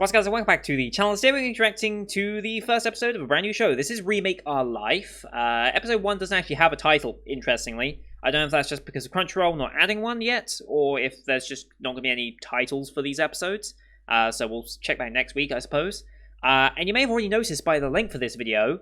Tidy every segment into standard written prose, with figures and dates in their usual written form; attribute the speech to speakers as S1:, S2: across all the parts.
S1: What's up, guys, and welcome back to the channel. Today we're going to be reacting to the first episode of a brand new show. This is Remake Our Life. Episode 1 doesn't actually have a title, interestingly. I don't know if that's just because of Crunchyroll not adding one yet, or if there's just not going to be any titles for these episodes. So we'll check back next week, I suppose. And you may have already noticed by the length of this video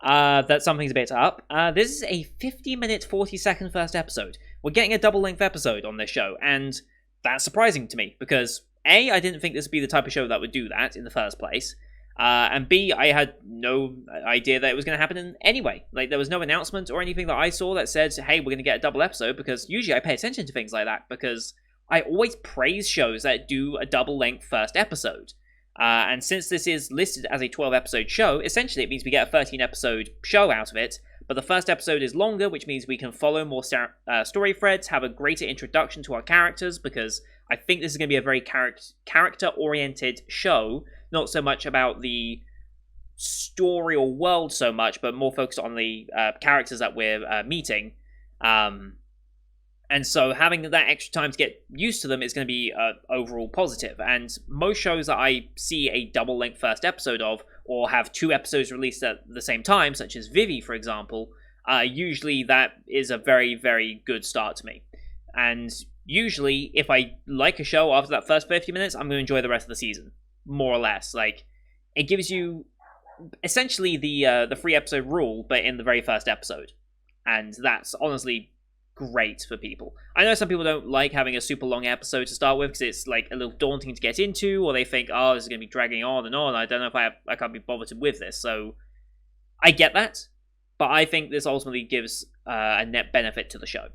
S1: that something's a bit up. This is a 50-minute, 40-second first episode. We're getting a double-length episode on this show, and that's surprising to me, because A, I didn't think this would be the type of show that would do that in the first place. And B, I had no idea that it was going to happen anyway. Like, there was no announcement or anything that I saw that said, hey, we're going to get a double episode, because usually I pay attention to things like that, because I always praise shows that do a double-length first episode. And since this is listed as a 12-episode show, essentially it means we get a 13-episode show out of it, but the first episode is longer, which means we can follow more story threads, have a greater introduction to our characters, because I think this is going to be a very character-oriented show, not so much about the story or world so much, but more focused on the characters that we're meeting. And so having that extra time to get used to them is going to be overall positive. And most shows that I see a double-length first episode of, or have 2 episodes released at the same time, such as Vivi, for example, usually that is a very, very good start to me. And usually, if I like a show after that first 50 minutes, I'm going to enjoy the rest of the season, more or less. Like, it gives you essentially the 3-episode rule, but in the very first episode. And that's honestly great for people. I know some people don't like having a super long episode to start with because it's like a little daunting to get into, or they think, oh, this is going to be dragging on and on. I don't know if I can't be bothered with this. So I get that, but I think this ultimately gives a net benefit to the show.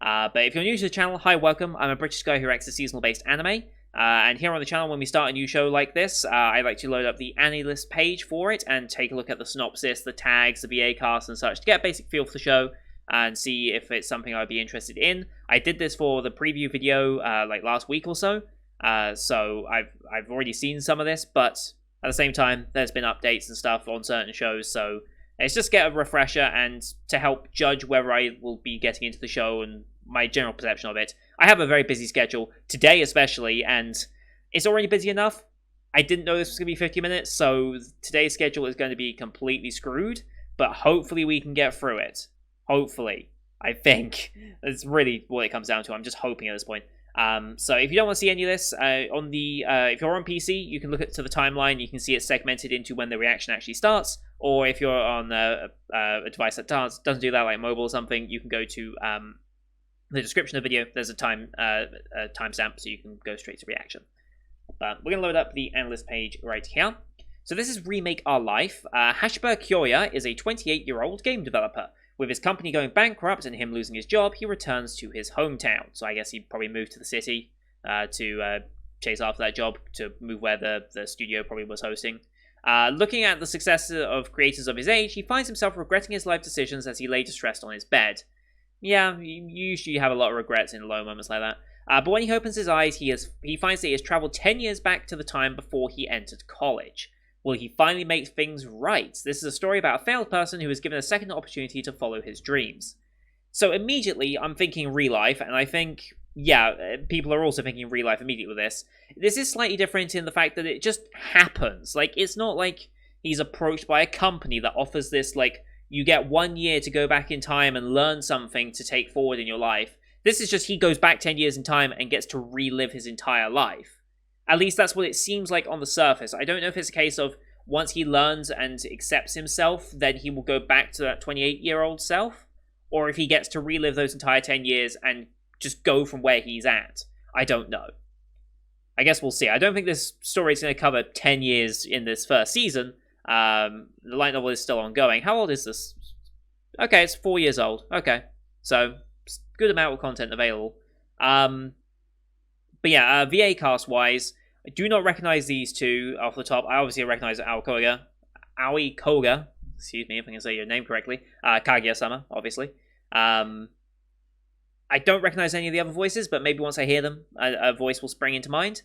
S1: But if you're new to the channel, hi, welcome. I'm a British guy who reacts to seasonal-based anime. And here on the channel, when we start a new show like this, I like to load up the AniList page for it and take a look at the synopsis, the tags, the VA cast and such to get a basic feel for the show and see if it's something I'd be interested in. I did this for the preview video like last week or so, so I've already seen some of this, but at the same time, there's been updates and stuff on certain shows, so it's just get a refresher and to help judge whether I will be getting into the show and my general perception of it. I have a very busy schedule, today especially, and it's already busy enough. I didn't know this was going to be 50 minutes, so today's schedule is going to be completely screwed, but hopefully we can get through it. Hopefully. I think. That's really what it comes down to. I'm just hoping at this point. So if you don't want to see any of this, if you're on PC, you can look to the timeline. You can see it segmented into when the reaction actually starts. Or if you're on a device that doesn't do that, like mobile or something, you can go to the description of the video. There's a timestamp, so you can go straight to reaction. But we're going to load up the AniList page right here. So this is Remake Our Life. Hashiba Kyoya is a 28-year-old game developer. With his company going bankrupt and him losing his job, he returns to his hometown. So I guess he probably moved to the city to chase after that job, to move where the studio probably was hosting. Looking at the success of creators of his age, he finds himself regretting his life decisions as he lay distressed on his bed. Yeah, you usually have a lot of regrets in low moments like that. But when he opens his eyes, he finds that he has traveled 10 years back to the time before he entered college. Will he finally make things right? This is a story about a failed person who is given a second opportunity to follow his dreams. So immediately, I'm thinking real life, and I think, yeah, people are also thinking real life immediately with this. This is slightly different in the fact that it just happens. Like, it's not like he's approached by a company that offers this, like, you get 1 year to go back in time and learn something to take forward in your life. This is just he goes back 10 years in time and gets to relive his entire life. At least that's what it seems like on the surface. I don't know if it's a case of once he learns and accepts himself, then he will go back to that 28-year-old self, or if he gets to relive those entire 10 years and just go from where he's at. I don't know. I guess we'll see. I don't think this story is going to cover 10 years in this first season. The light novel is still ongoing. How old is this? Okay, it's 4 years old. Okay, so good amount of content available. But yeah, VA cast-wise, I do not recognize these two off the top. I obviously recognize Aoi Koga, excuse me if I can say your name correctly, Kaguya-sama, obviously. I don't recognize any of the other voices, but maybe once I hear them, a voice will spring into mind.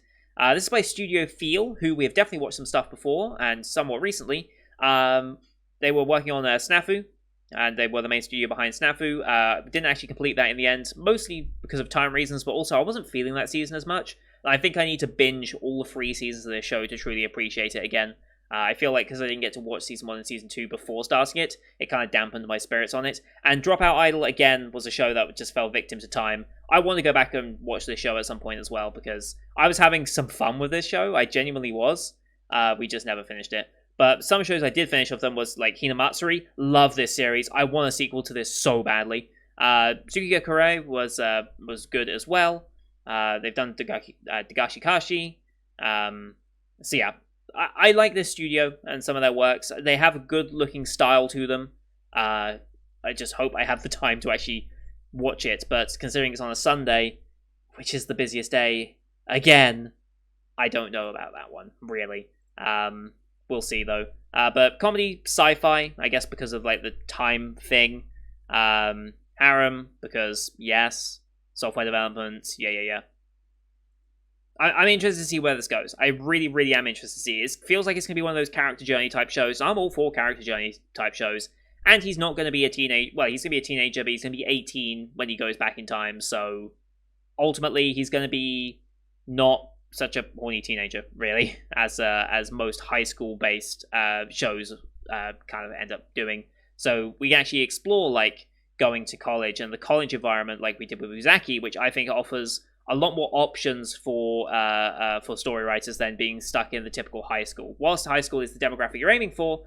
S1: This is by Studio Feel, who we have definitely watched some stuff before, and somewhat recently. They were working on Snafu, and they were the main studio behind Snafu. Didn't actually complete that in the end, mostly because of time reasons, but also I wasn't feeling that season as much. I think I need to binge all the 3 seasons of this show to truly appreciate it again. I feel like because I didn't get to watch season 1 and season 2 before starting it, it kind of dampened my spirits on it. And Dropout Idol, again, was a show that just fell victim to time. I want to go back and watch this show at some point as well, because I was having some fun with this show. I genuinely was. We just never finished it. But some shows I did finish of them was like Hinamatsuri. Love this series. I want a sequel to this so badly. Tsukiga Kure was good as well. They've done Dagashi Kashi. So yeah, I like this studio and some of their works. They have a good looking style to them. I just hope I have the time to actually watch it. But considering it's on a Sunday, which is the busiest day, again, I don't know about that one, really. We'll see, though. But comedy, sci-fi, I guess because of like the time thing. Harem, because yes. Software development, yeah. I'm interested to see where this goes. I really, really am interested to see. It feels like it's going to be one of those character journey type shows. I'm all for character journey type shows. And he's not going to be a teenage. Well, he's going to be a teenager, but he's going to be 18 when he goes back in time. So ultimately, he's going to be not such a horny teenager, really, as most high school based shows kind of end up doing. So we can actually explore like going to college and the college environment, like we did with Uzaki, which I think offers a lot more options for story writers than being stuck in the typical high school. Whilst high school is the demographic you're aiming for,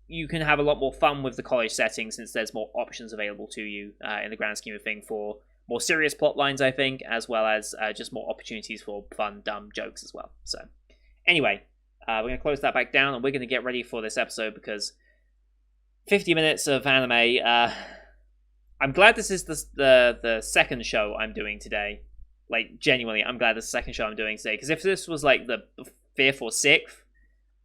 S1: you can have a lot more fun with the college setting since there's more options available to you in the grand scheme of things for more serious plot lines, I think, as well as just more opportunities for fun, dumb jokes as well. So anyway, we're going to close that back down and we're going to get ready for this episode because 50 minutes of anime. I'm glad this is the second show I'm doing today. Like, genuinely, I'm glad this is the second show I'm doing today. Because if this was, like, the 5th or 6th,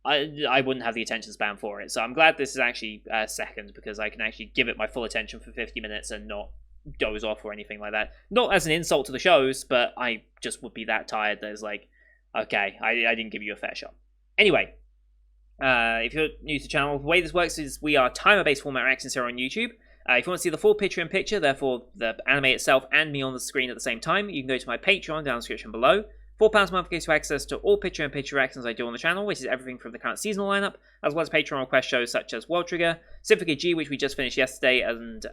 S1: I wouldn't have the attention span for it. So I'm glad this is actually second, because I can actually give it my full attention for 50 minutes and not doze off or anything like that. Not as an insult to the shows, but I just would be that tired that it's like, okay, I didn't give you a fair shot. Anyway, if you're new to the channel, the way this works is we are timer-based format reactions here on YouTube. If you want to see the full picture-in-picture, therefore the anime itself and me on the screen at the same time, you can go to my Patreon down in the description below. £4 a month gives you access to all picture-in-picture reactions I do on the channel, which is everything from the current seasonal lineup, as well as Patreon request shows such as World Trigger, Symphony G, which we just finished yesterday, and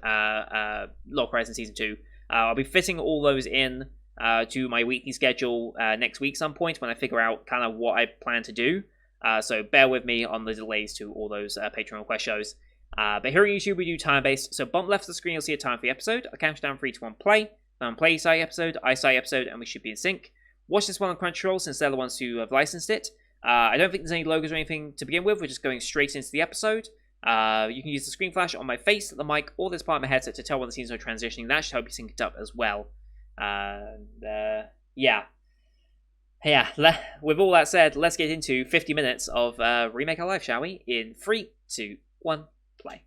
S1: Lock Horizon Season 2. I'll be fitting all those in to my weekly schedule next week some point when I figure out kind of what I plan to do. So bear with me on the delays to all those Patreon request shows. But here on YouTube, we do time-based, so bump left of the screen, you'll see a time for the episode. I'll count down 3, 2, 1, play. Then play side episode, I side episode, and we should be in sync. Watch this one on Crunchyroll, since they're the ones who have licensed it. I don't think there's any logos or anything to begin with, we're just going straight into the episode. You can use the screen flash on my face, the mic, or this part of my headset to tell when the scenes are transitioning. That should help you sync it up as well. Yeah. With all that said, let's get into 50 minutes of Remake Our Life, shall we? In 3, 2, 1, play.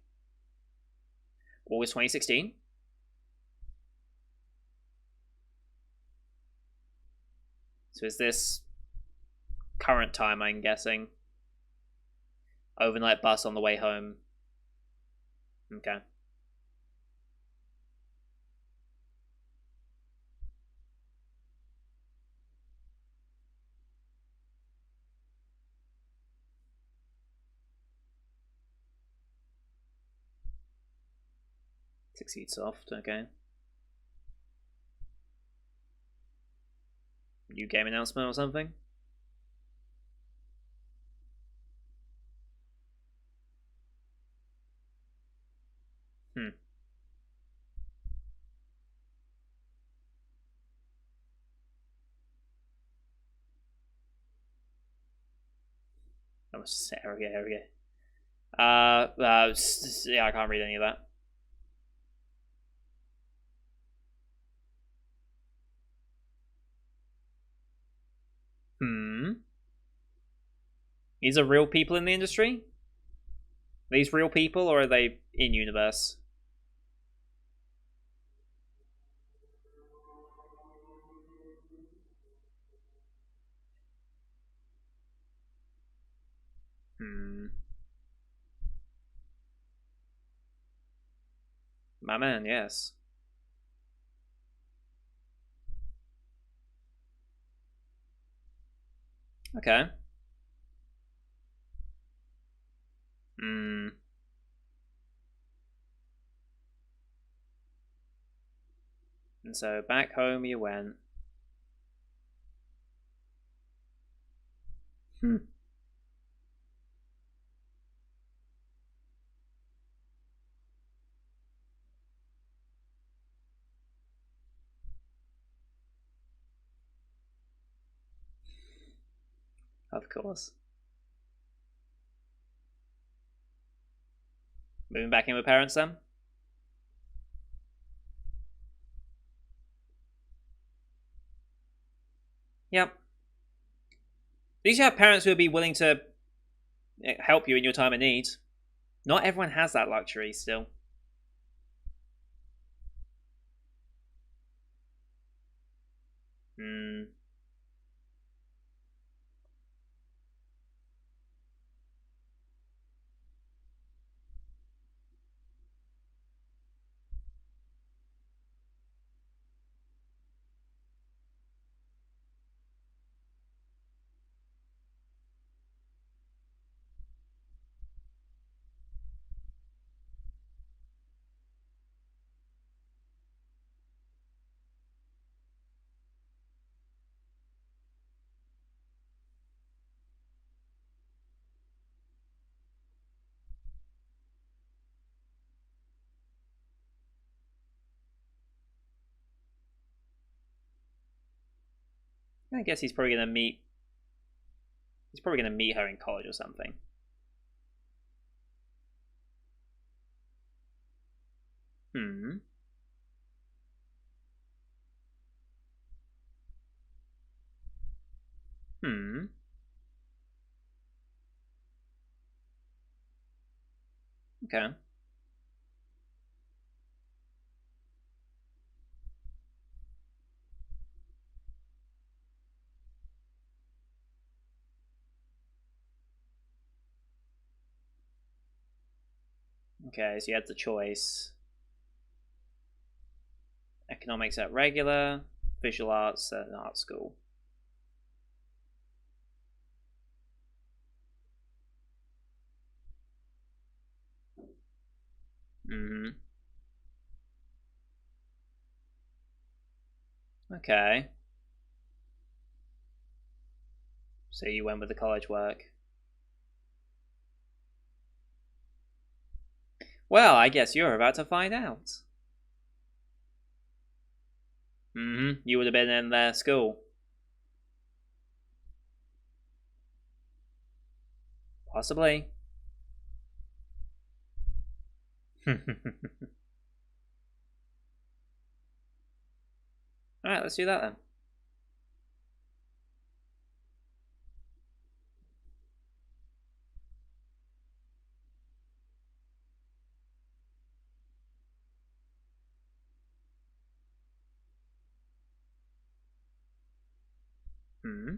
S1: August 2016. So is this current time, I'm guessing? Overnight bus on the way home. Okay. Succeed soft, okay. New game announcement or something? I must say, okay. Yeah, I can't read any of that. These are real people in the industry? Are these real people, or are they in-universe? My man, yes. Okay. Hmm. And so back home you went. Hmm. Of course. Moving back in with parents then? Yep. At least you have parents who would be willing to help you in your time of need. Not everyone has that luxury still. Hmm. I guess he's probably gonna meet. He's probably gonna meet her in college or something. Hmm. Hmm. Okay. Okay. So you had the choice: economics at regular, visual arts at an art school. Hmm. Okay. So you went with the college work. Well, I guess you're about to find out. You would have been in their school. Possibly. Alright, let's do that then. Hmm.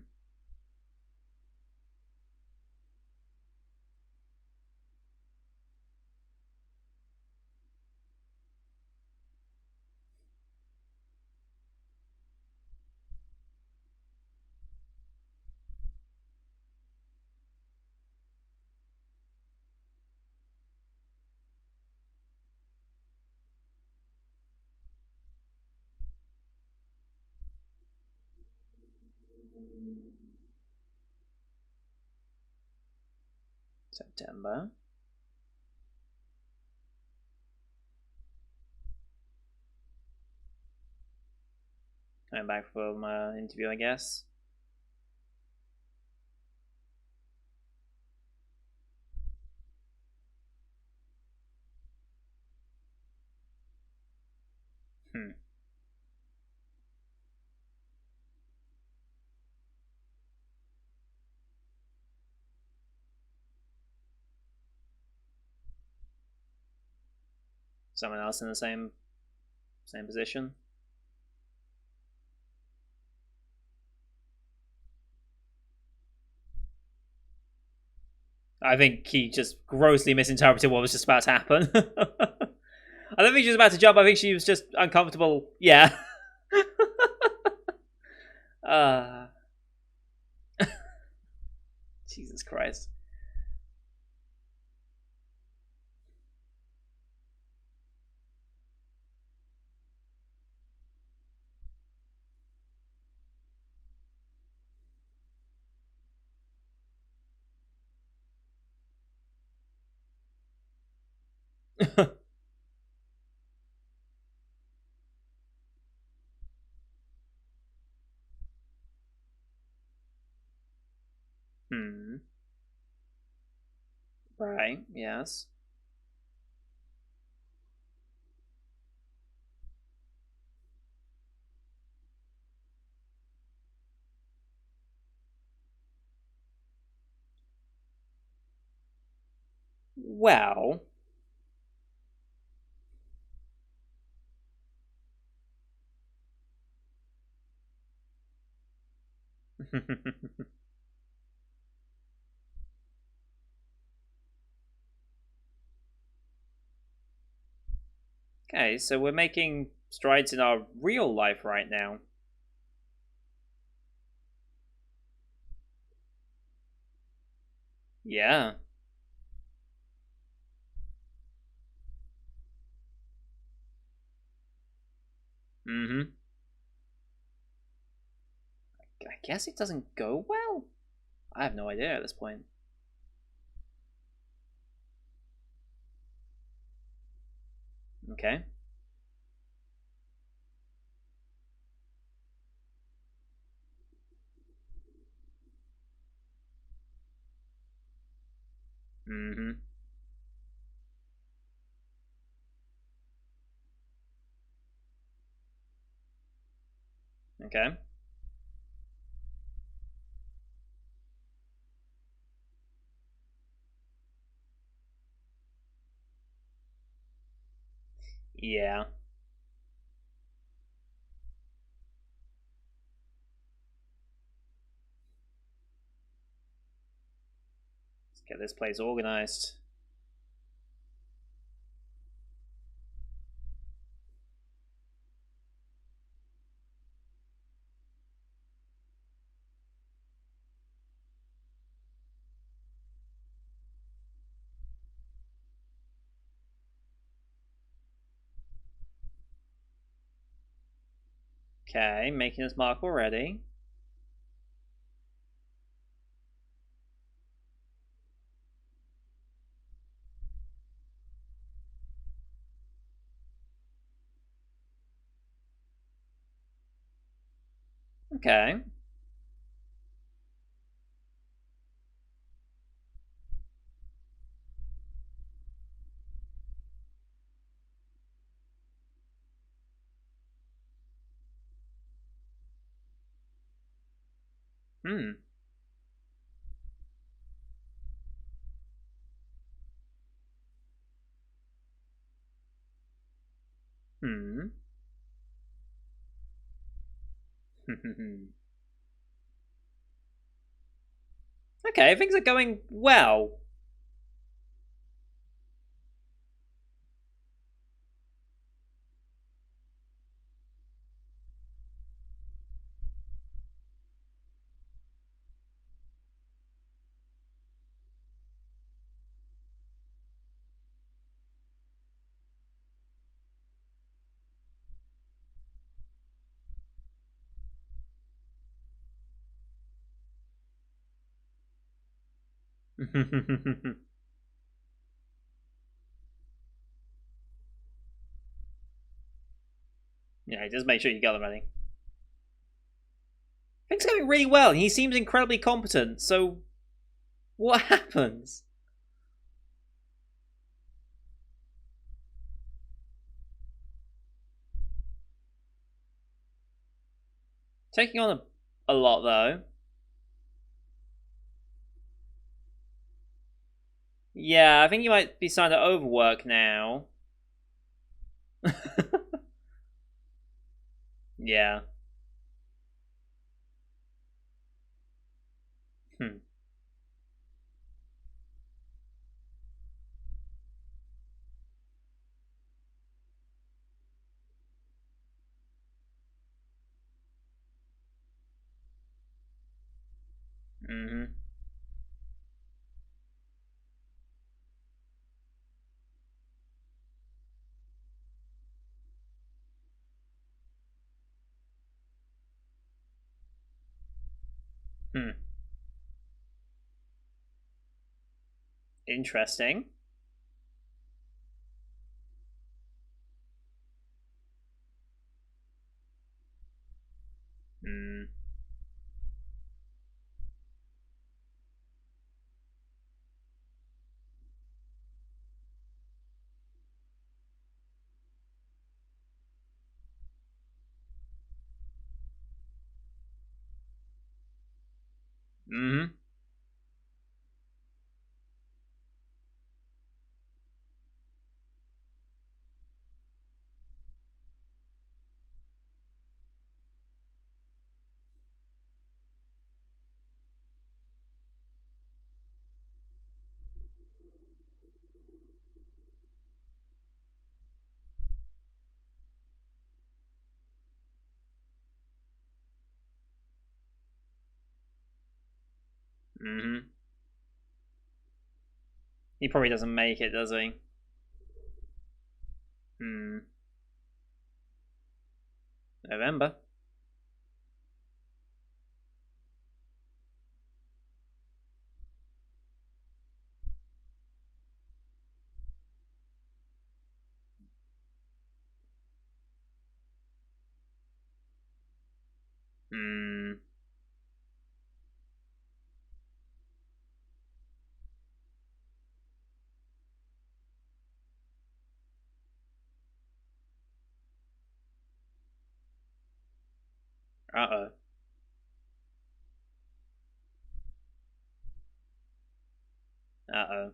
S1: September. Coming back from interview, I guess. Hmm. Someone else in the same position. I think he just grossly misinterpreted what was just about to happen. I don't think she was about to jump. I think she was just uncomfortable. Yeah. uh, Jesus Christ. Hmm. Right. Yes. Well. Okay, so we're making strides in our real life right now. Yeah. Mm-hmm. I guess it doesn't go well. I have no idea at this point. Okay. Mm-hmm. Okay. Yeah. Let's get this place organized. Okay, making his mark already. Okay. Hmm. Hmm. Okay, things are going well. Yeah, just make sure you got them ready. Things are going really well. He seems incredibly competent. So, what happens? Taking on a lot, though. Yeah, I think you might be starting to overwork now. Yeah. Hmm. Mm-hmm. Hmm. Interesting. Hmm. Mm-hmm. Mm-hmm. He probably doesn't make it, does he? Hmm. November. Hmm. Uh-oh. Uh-oh.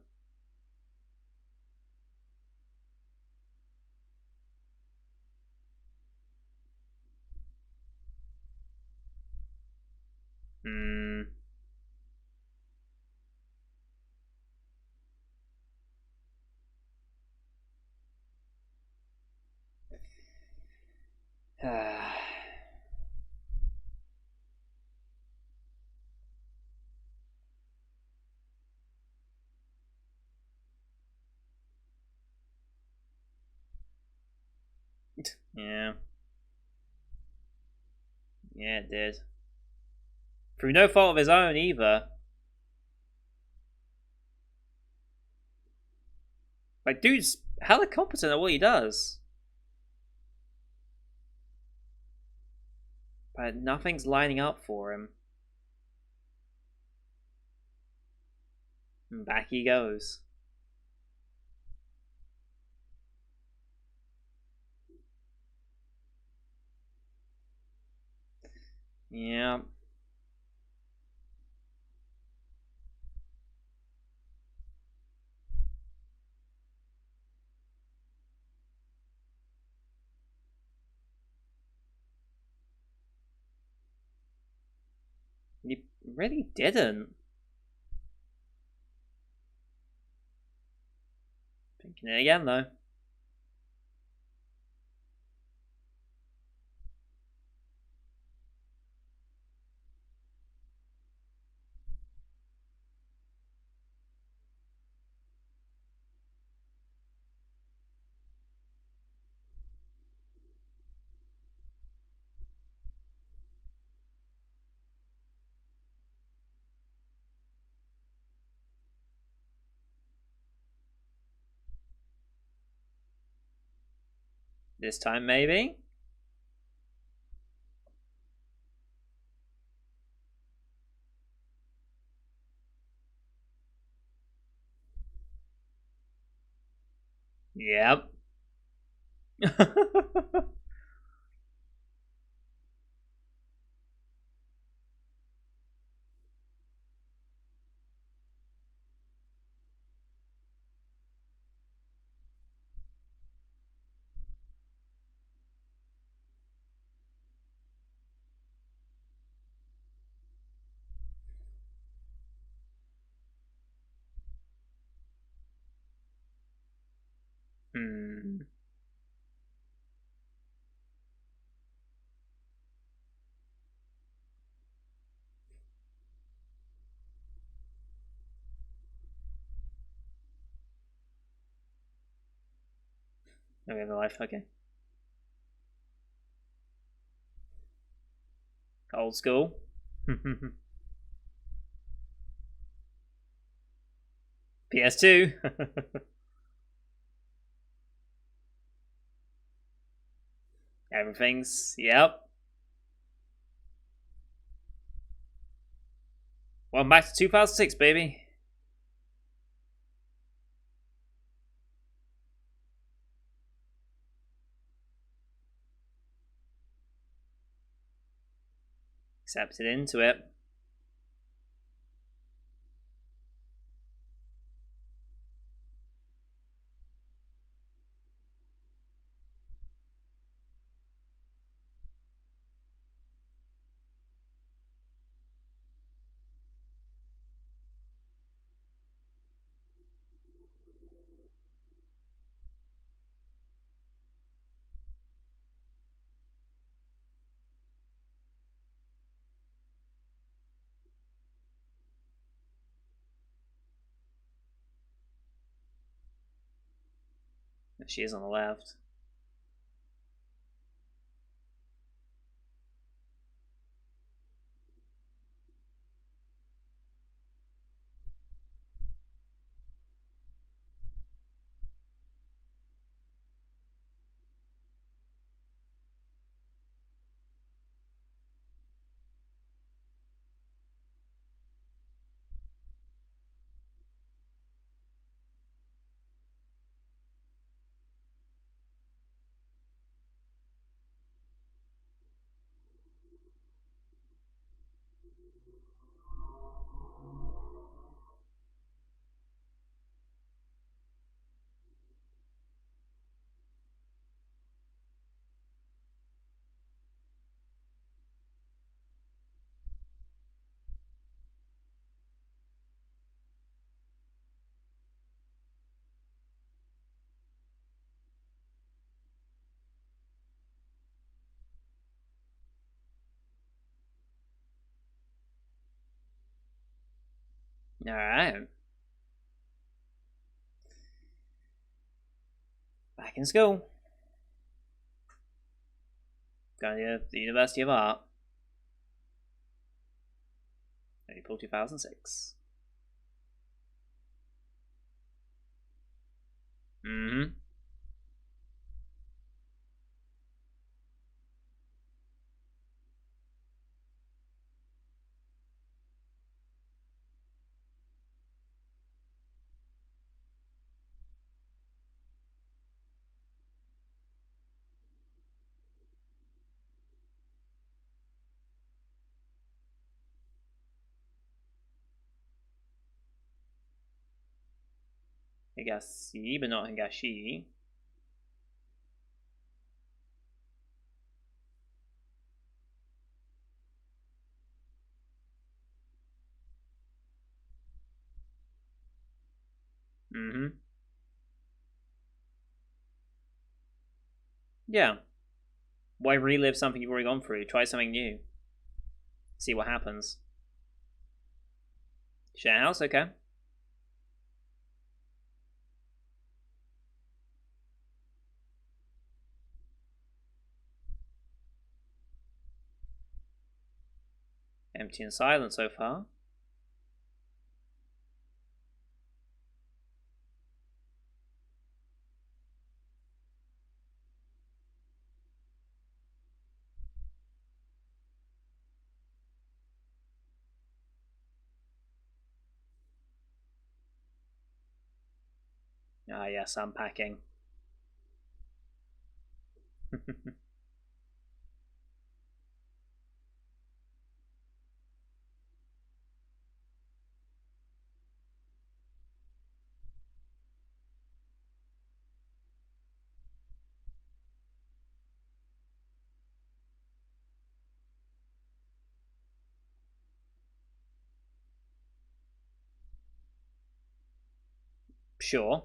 S1: Hmm. Yeah. Yeah, it did. Through no fault of his own either. Like, dude's hella competent at what he does. But nothing's lining up for him. And back he goes. Yeah. He really didn't. Thinking it again, though. This time, maybe? Yep. Hmm. Okay, the life. Okay. Old school. PS2. Everything's, yep. Well, back to 2006, baby. Accepted into it. She is on the left. Alright. Back in school. Going to the University of Art. April 2006. Mm-hmm. Higashi, but not Higashi. Mm-hmm. Yeah. Why relive something you've already gone through? Try something new. See what happens. Share house, okay. Empty and silent so far. Ah, yes, unpacking. Sure.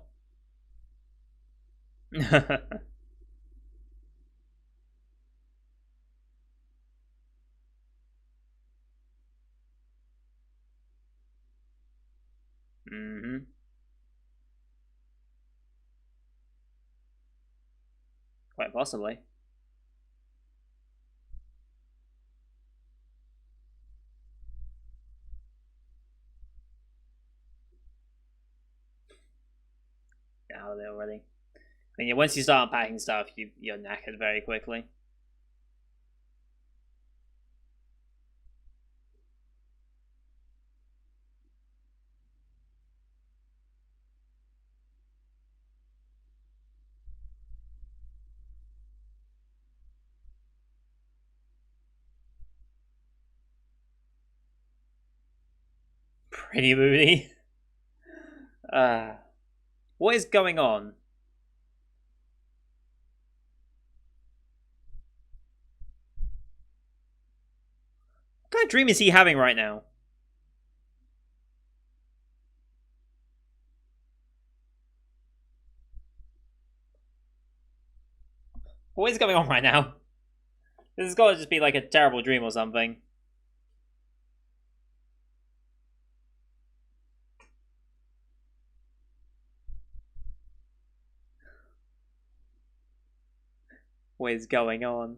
S1: Mm-hmm. Quite possibly. reality already. And yeah, once you start unpacking stuff, you're knackered very quickly. Pretty moody. What is going on? What kind of dream is he having right now? What is going on right now? This has got to just be like a terrible dream or something. What is going on?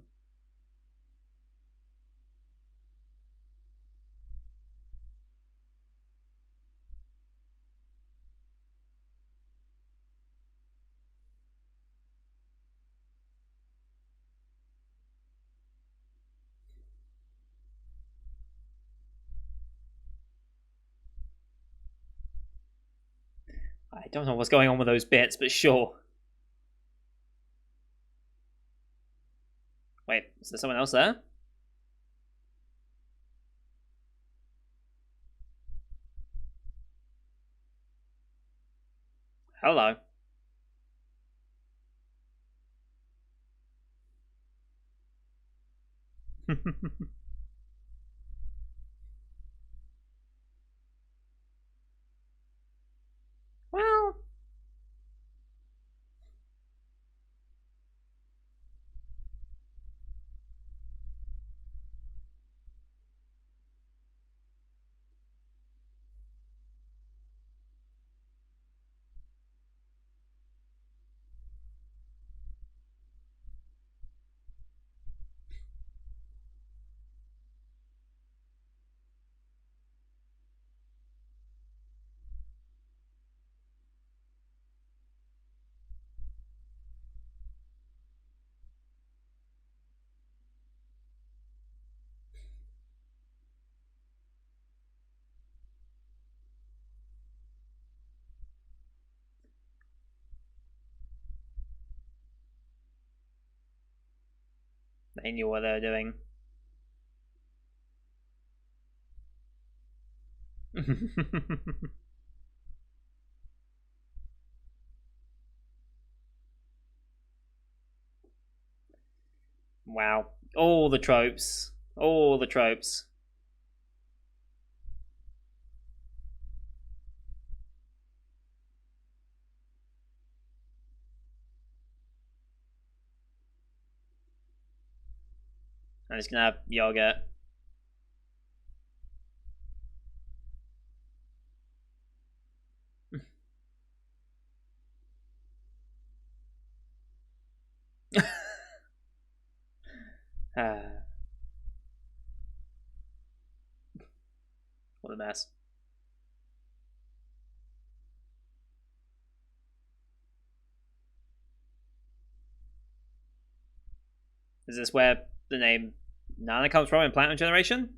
S1: I don't know what's going on with those bits, but sure. Wait, is there someone else there? Hello. Well, they knew what they were doing. Wow. All the tropes. All the tropes. I'm just gonna have yogurt. What a mess. Is this where the name Nana comes from in Platinum Generation?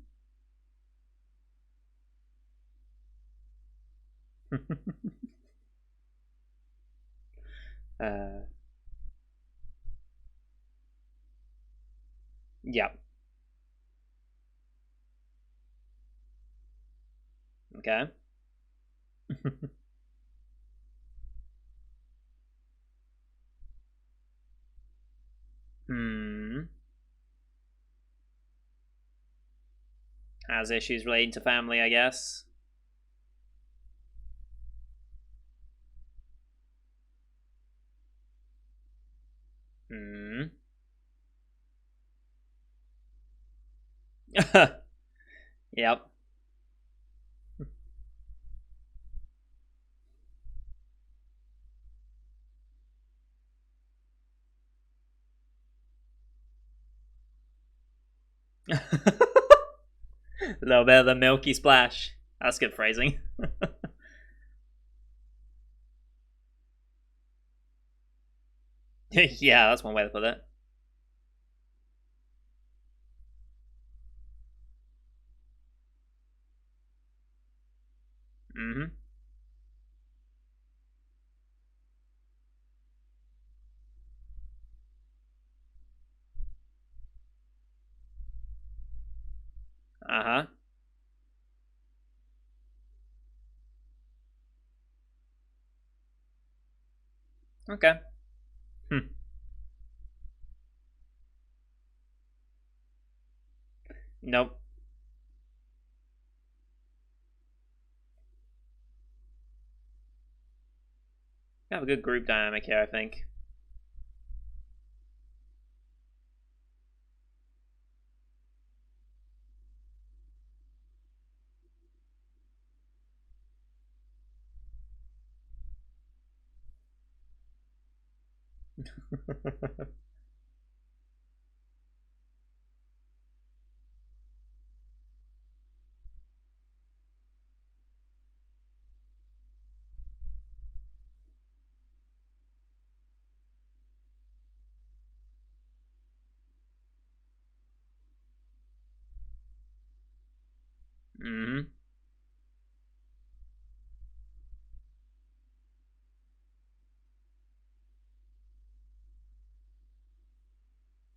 S1: uh, yeah. Okay. Hmm. Has issues relating to family, I guess. Hmm. Yep. A little bit of the milky splash. That's good phrasing. Yeah, that's one way to put it. Mm-hmm. Uh-huh. Okay. Hmm. Nope. We have a good group dynamic here, I think.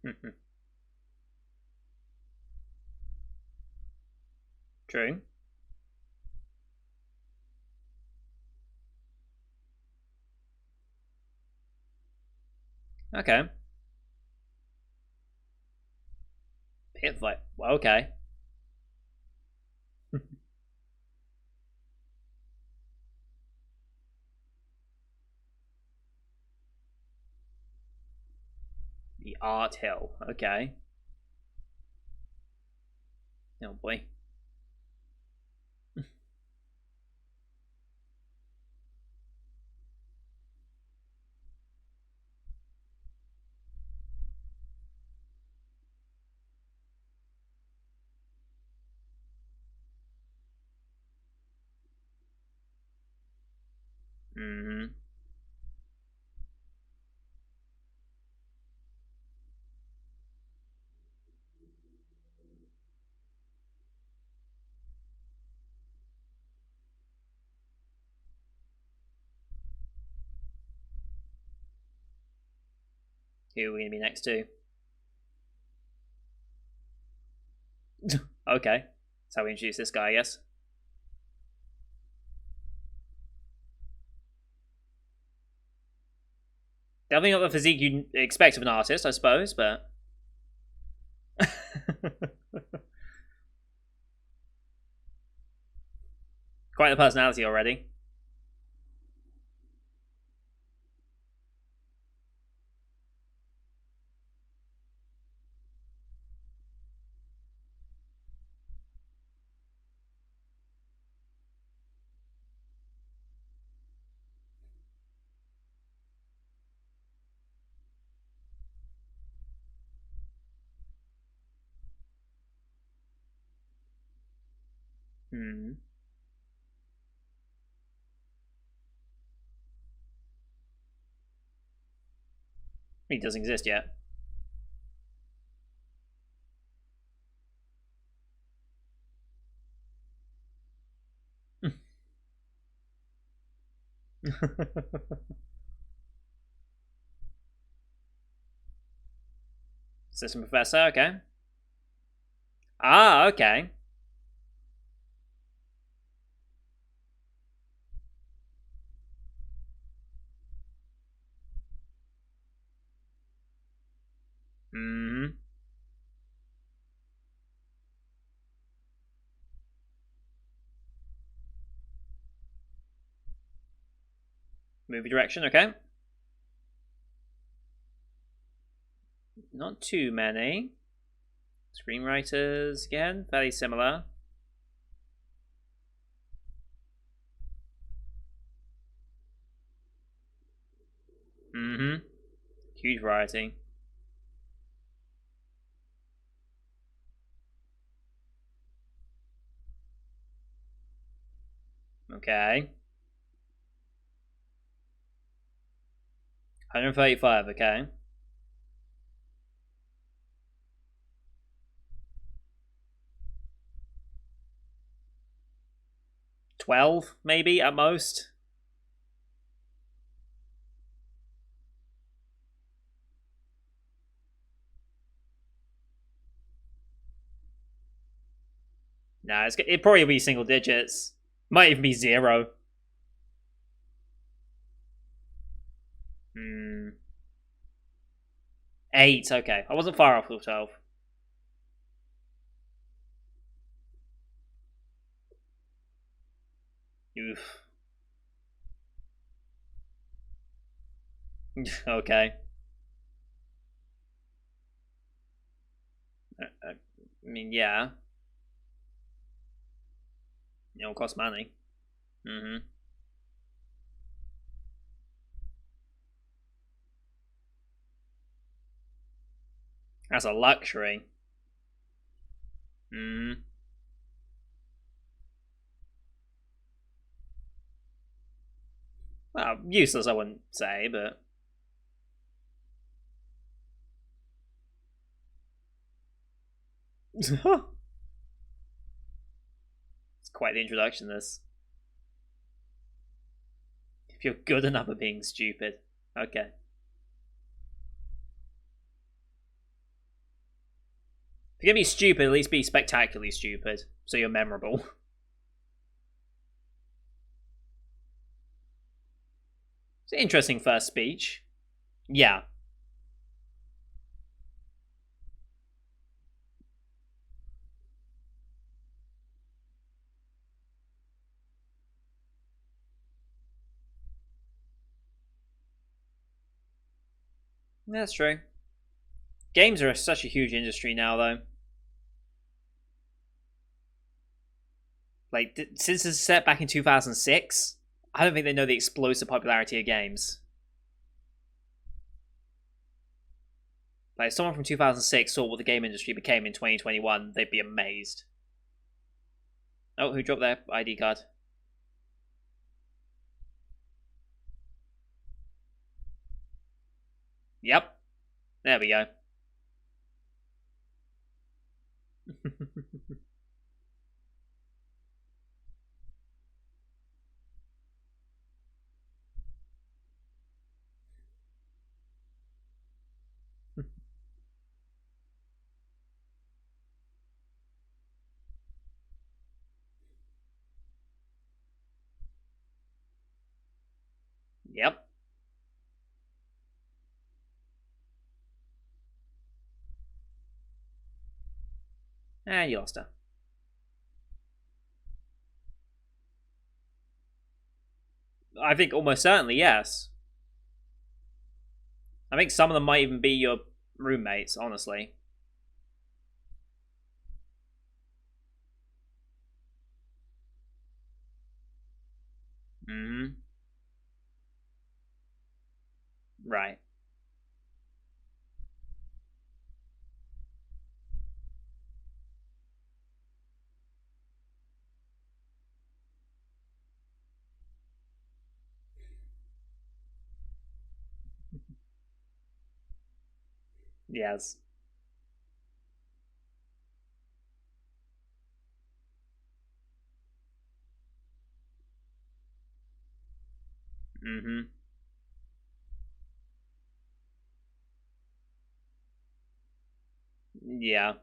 S1: Mm-hmm. True. Okay. Pit fight. Well, okay. The Art Hill. Okay. Oh boy. Mm-hmm. Who are we gonna be next to? Okay. That's how we introduce this guy, I guess. Definitely not the physique you'd expect of an artist, I suppose, but quite the personality already. Hmm. He doesn't exist yet. Assistant professor, okay. Ah, okay. Hmm. Movie direction, okay. Not too many. Screenwriters, again, fairly similar. Hmm. Huge variety. Okay. 135, okay. 12, maybe, at most. Nah, it'd probably be single digits. Might even be 0. Hmm. 8, okay. I wasn't far off with 12. Oof. Okay. I mean, yeah. It'll cost money. Hmm. That's a luxury. Hmm. Well, useless, I wouldn't say, but. It's quite the introduction, this. If you're good enough at being stupid. Okay. If you're gonna be stupid, at least be spectacularly stupid, so you're memorable. It's an interesting first speech. Yeah, that's true. Games are such a huge industry now, though. Like, since it's set back in 2006, I don't think they know the explosive popularity of games. Like, if someone from 2006 saw what the game industry became in 2021, they'd be amazed. Oh, who dropped their ID card? Yep. There we go. Yep. And you lost her. I think almost certainly, yes. I think some of them might even be your roommates, honestly. Hmm. Right. Yes. Hmm. Yeah.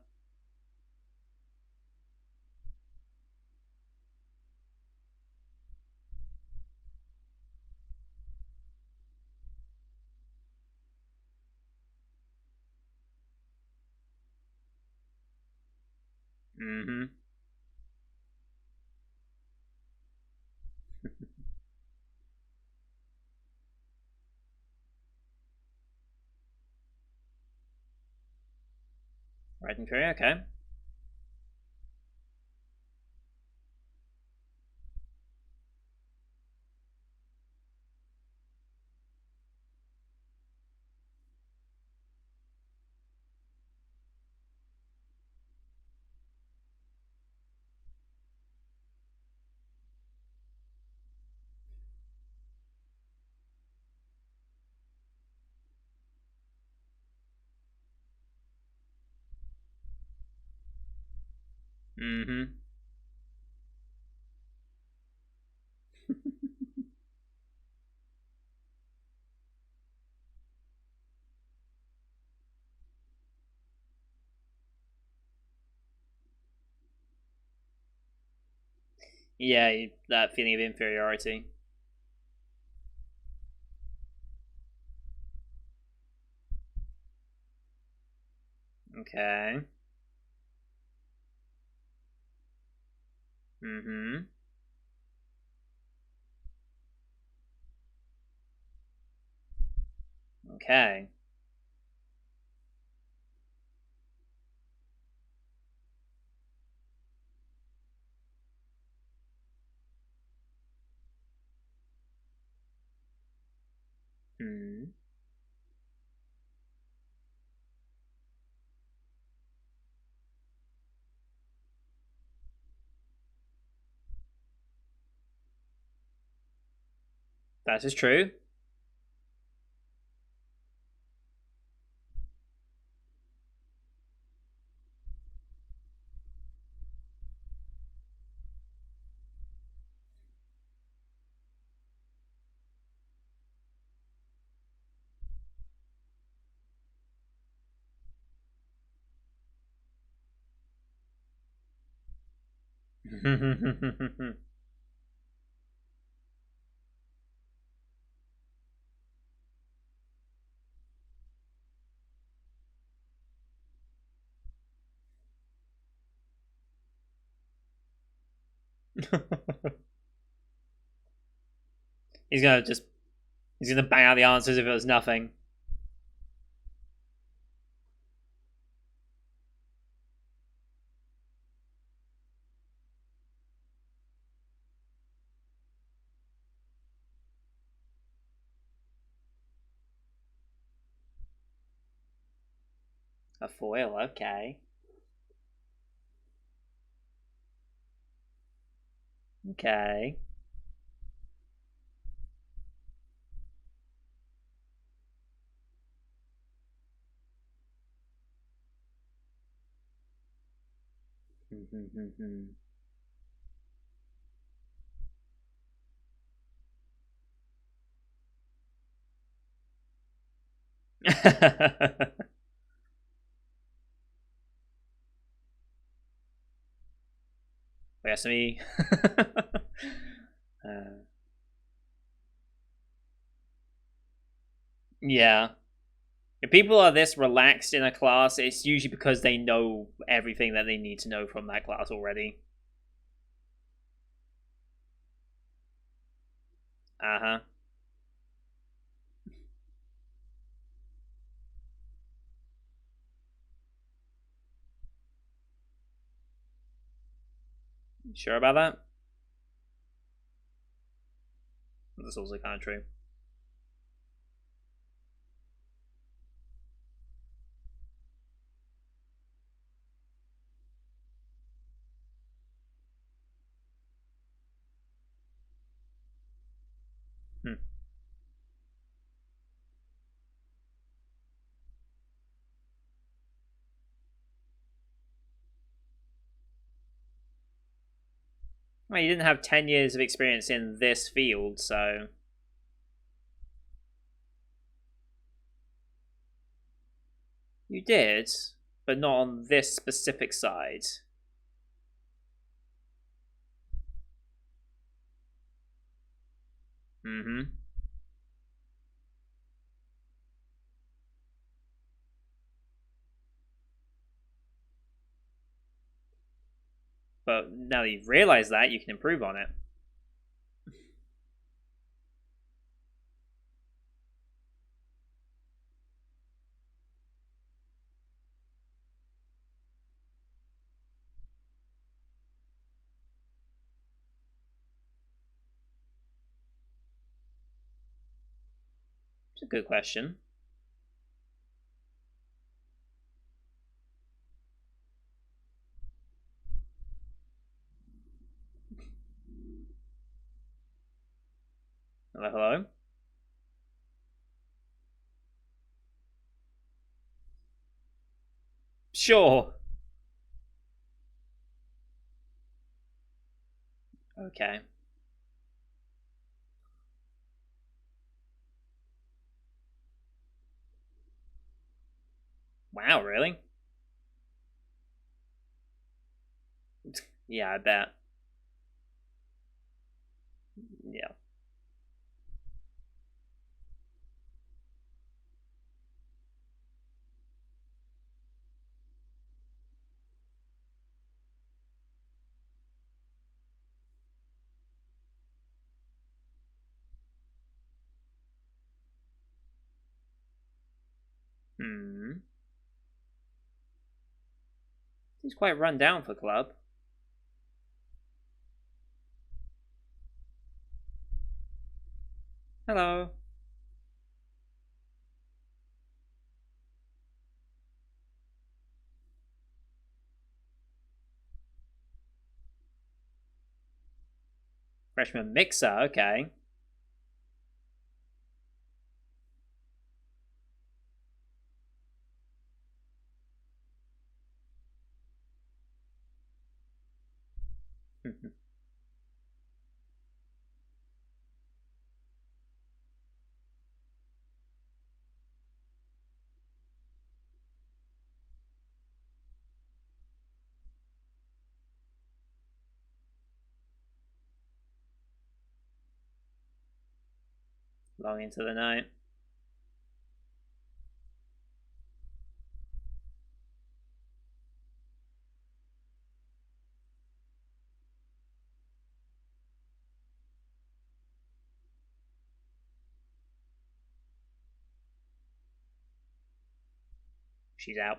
S1: Hmm. Right in Korea, okay. Mm-hmm. Yeah, that feeling of inferiority. Okay. Mm-hmm. Okay. Hmm. That is true. he's gonna just he's gonna bang out the answers if it was nothing. A foil, okay. Okay. Yes, me. uh, yeah. If people are this relaxed in a class, it's usually because they know everything that they need to know from that class already. Uh huh. Sure about that? That's also kind of true. Hmm. Well, you didn't have 10 years of experience in this field, so you did, but not on this specific side. Mm hmm. But now that you've realized that, you can improve on it. It's a good question. Hello, hello? Sure. Okay. Wow, really? Yeah, I bet. Yeah. Hmm. He's quite run down for club. Hello. Freshman mixer, okay. Long into the night. She's out.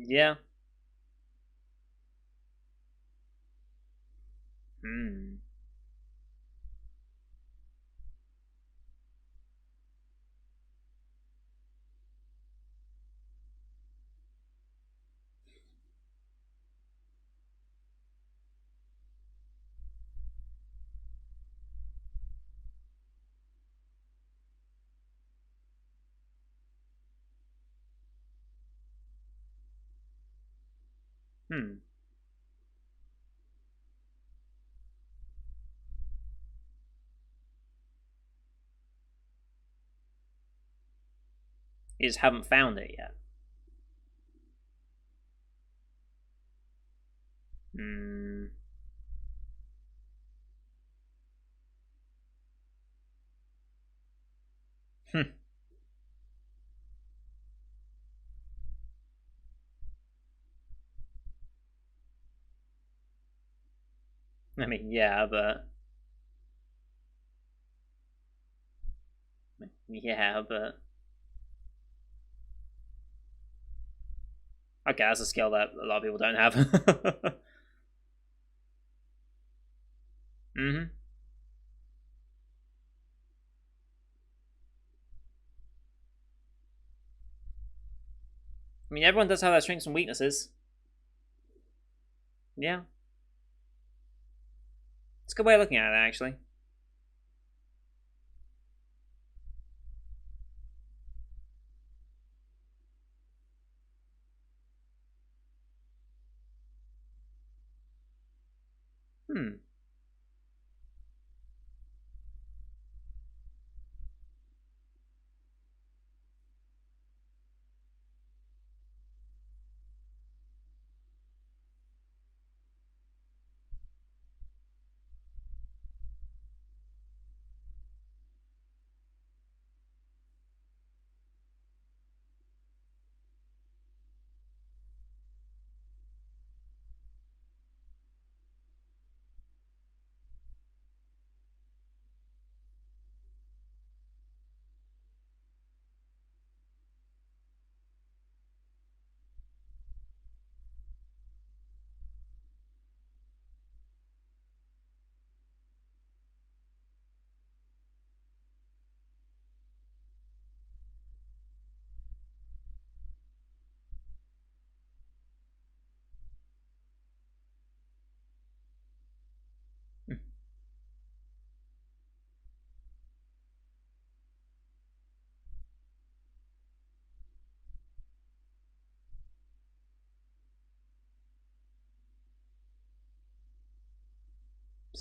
S1: Yeah. Hmm. Hmm. You just haven't found it yet. Hmm. I mean, yeah, but okay, that's a skill that a lot of people don't have. Hmm. I mean, everyone does have their strengths and weaknesses. Yeah, it's a good way of looking at it, actually. Hmm.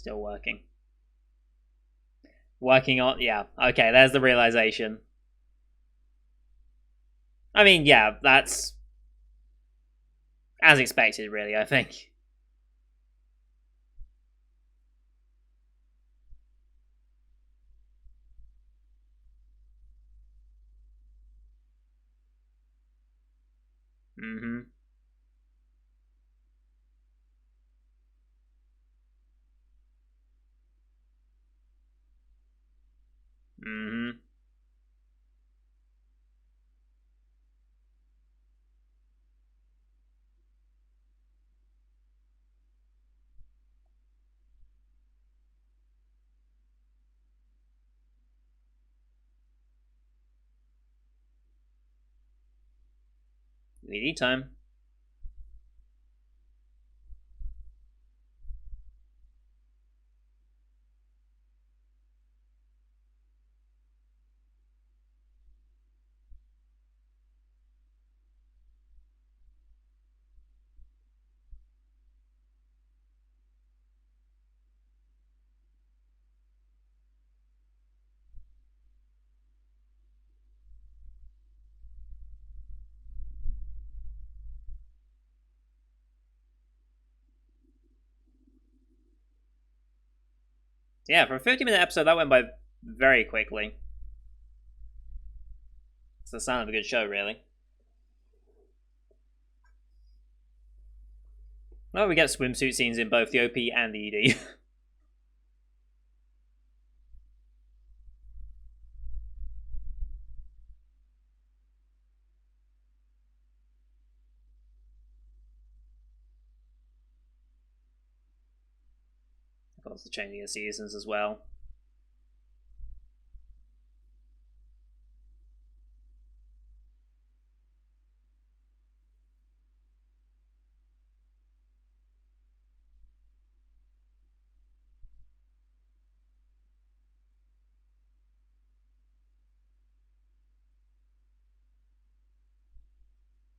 S1: Still working. Working on... Yeah, okay, there's the realization. I mean, yeah, that's... as expected, really, I think. Mm-hmm. Mm-hmm. VD time. Yeah, for a 50-minute episode, that went by very quickly. It's the sign of a good show, really. Well, we get swimsuit scenes in both the OP and the ED. Of course, the changing of seasons as well.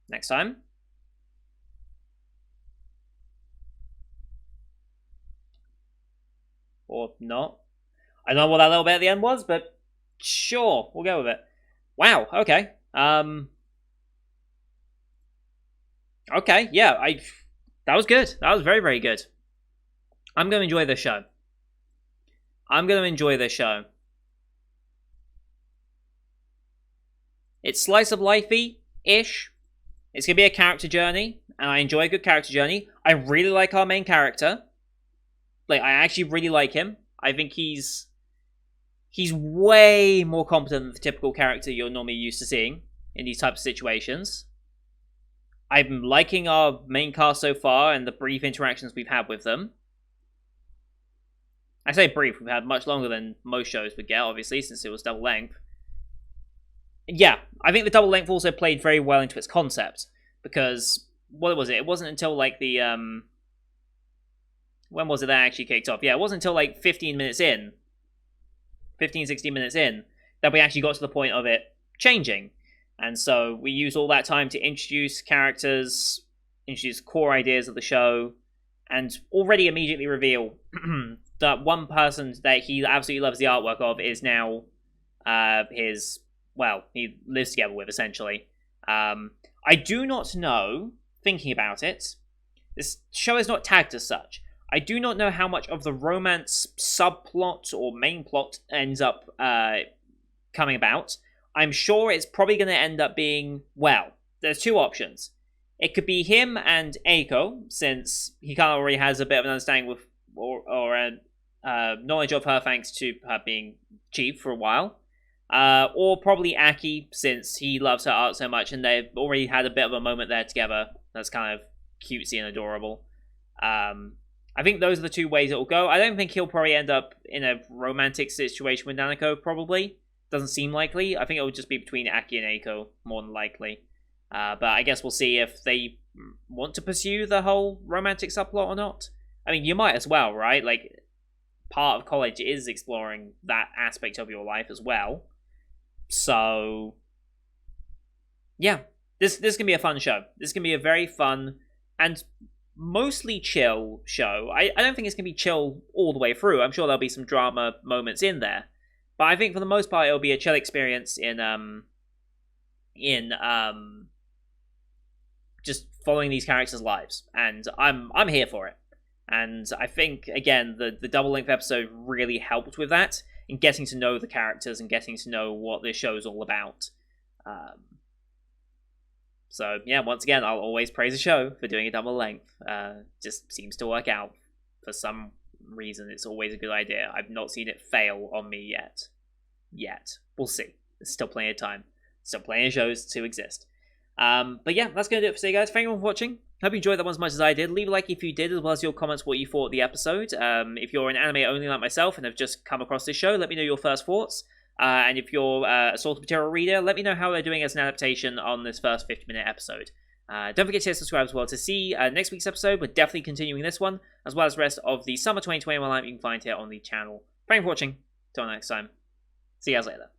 S1: Next time. Or not. I don't know what that little bit at the end was, but sure, we'll go with it. Wow, okay. Okay, yeah, that was good. That was very, very good. I'm going to enjoy this show. I'm going to enjoy this show. It's slice of lifey-ish. It's going to be a character journey, and I enjoy a good character journey. I really like our main character. Like, I actually really like him. I think he's way more competent than the typical character you're normally used to seeing in these types of situations. I'm liking our main cast so far and the brief interactions we've had with them. I say brief, we've had much longer than most shows would get, obviously, since it was double length. Yeah, I think the double length also played very well into its concept, because, what was it? It wasn't until, like, the, when was it that actually kicked off? Yeah, it wasn't until, like, 16 minutes in, that we actually got to the point of it changing. And so we use all that time to introduce characters, introduce core ideas of the show, and already immediately reveal that one person that he absolutely loves the artwork of is now his... well, he lives together with, essentially. I do not know, thinking about it, this show is not tagged as such. I do not know how much of the romance subplot or main plot ends up coming about. I'm sure it's probably going to end up being, well, there's two options. It could be him and Eiko, since he kind of already has a bit of an understanding with, or knowledge of her thanks to her being chief for a while. Or probably Aki, since he loves her art so much and they've already had a bit of a moment there together that's kind of cutesy and adorable. I think those are the two ways it will go. I don't think he'll probably end up in a romantic situation with Nanako, probably. Doesn't seem likely. I think it will just be between Aki and Eiko, more than likely. But I guess we'll see if they want to pursue the whole romantic subplot or not. I mean, you might as well, right? Like, part of college is exploring that aspect of your life as well. So, yeah, this can be a fun show. This can be a very fun and mostly chill show. I don't think it's going to be chill all the way through. I'm sure there'll be some drama moments in there. But I think for the most part, it'll be a chill experience in just following these characters' lives. And I'm here for it. And I think, again, the double-length episode really helped with that, in getting to know the characters and getting to know what this show's all about. So, yeah, once again, I'll always praise a show for doing a double length. Just seems to work out. For some reason, it's always a good idea. I've not seen it fail on me yet. We'll see. There's still plenty of time. Still plenty of shows to exist. But yeah, that's going to do it for today, guys. Thank you all for watching. Hope you enjoyed that one as much as I did. Leave a like if you did, as well as your comments what you thought of the episode. If you're an anime only like myself and have just come across this show, let me know your first thoughts. And if you're a source material reader, let me know how they're doing as an adaptation on this first 50-minute episode. Don't forget to hit subscribe as well to see next week's episode. We're definitely continuing this one, as well as the rest of the summer 2021 lineup you can find here on the channel. Thank you for watching. Till next time. See you guys later.